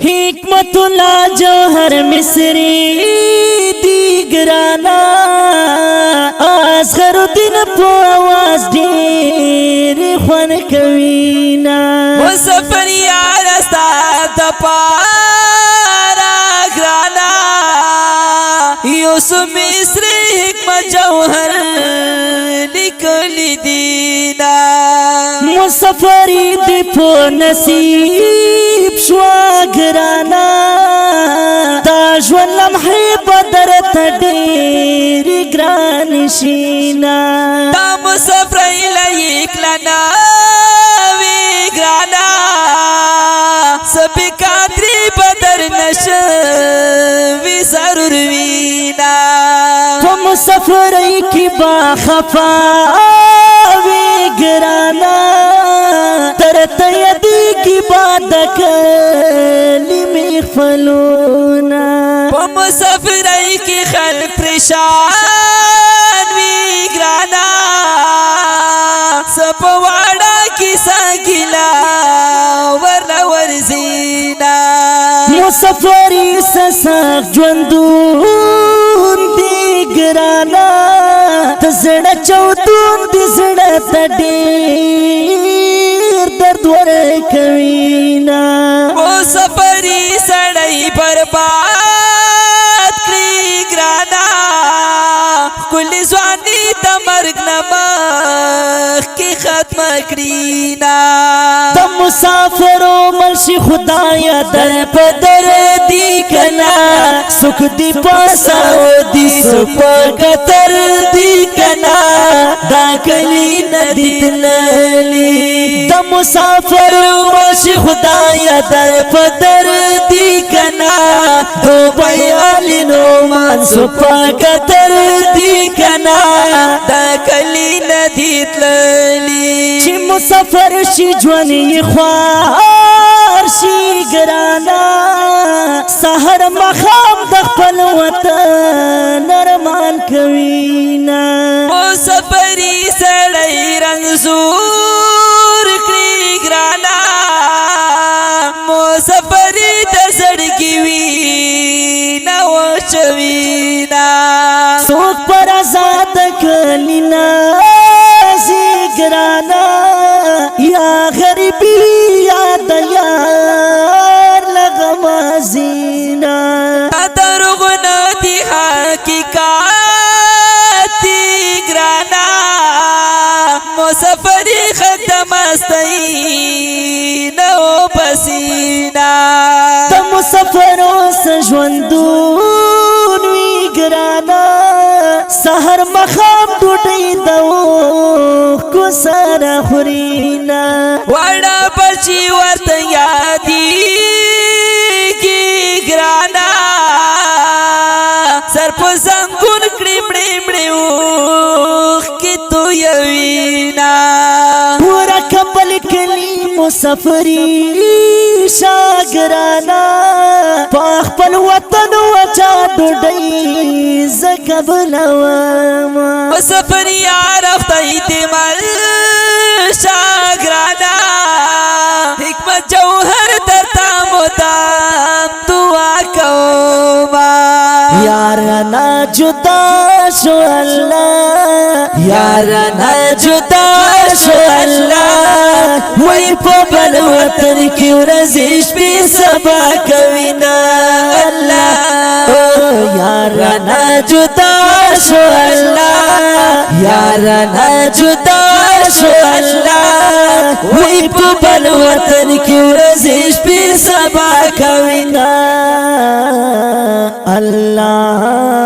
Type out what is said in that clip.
حکمت الله جوهر مصری دی گرانا اصغر الدین په आवाज ډېر خوان کوینا مسافر یار استا د پارا گرانا یوسف مصری حکمت جوهر لیکلی دینا مسافر دی په نصیب شوا گرانا دا ژوند لمحې بدر ته ډېر ګران شینا دا مسافر لیک لنا وی گرانا سبی قادری بدر نشوی ضرور وینا په مسافرۍ کې با خفا وی گرانا ترته یادېږي با د کلمې خپلونا په مسافرۍ کې خلک پریشان وي ګرانا سپ واړه کیسه ګیلا ورنه ورزینا مسافرۍ سخت ژوندون دی ګرانا ته زړه چودون دی زړه ته ډېر درد ورکوینا مسافرۍ سړی برباد کړي ګرانا ښکلې ځواني د مرګ نه مخکې ختمه کړي نا د مسافرو مرشي خدایا در په در دی کنا سخ دی پاساو دی سپکتر دی کنا دا کلی ندی تللی د مسافرو مرشي خدایا در په در دی کنا دو بیالی نومان سپکتر دی کنا دا کلی ندی تللی چې مسافر شي ژوند یې خوار شي ګرانا سحر مخام د خپل وطن ارمان کوینا مسافرۍ سړی رنځور کړي ګرانا مسافرۍ د زړګي وینه وچوینا څوک پر آزاد کلینا ګرانا یا غریبی یا دیار لغما زینا دروغ ندی حقیقت دی ګرانا مسافرۍ ختم استی نو پسینا د مسافرو ژوندون وی ګرانا سحر مخام ډوډۍ دو کو سره خورينا وړه بچي ورته یادېږي ګرانا سر په زنګون کړي مړې مړې اوښکې تویوینا پورا کبل کلی مسافري شاګرانا په خپل وطن وچا ډوډۍ زکه بلوما مسافر یار خدای دې مل شاګرانا حکمت جوهر درته مدام دعا کوما یارنا جدا شو الله یارنا جدا شو الله وای په بل وطن کې ورځې شپې سبا کوینا الله یارنا جدا شو الله یارنا جدا شو الله وای په بل وطن کې ورځې شپې سبا کوینا الله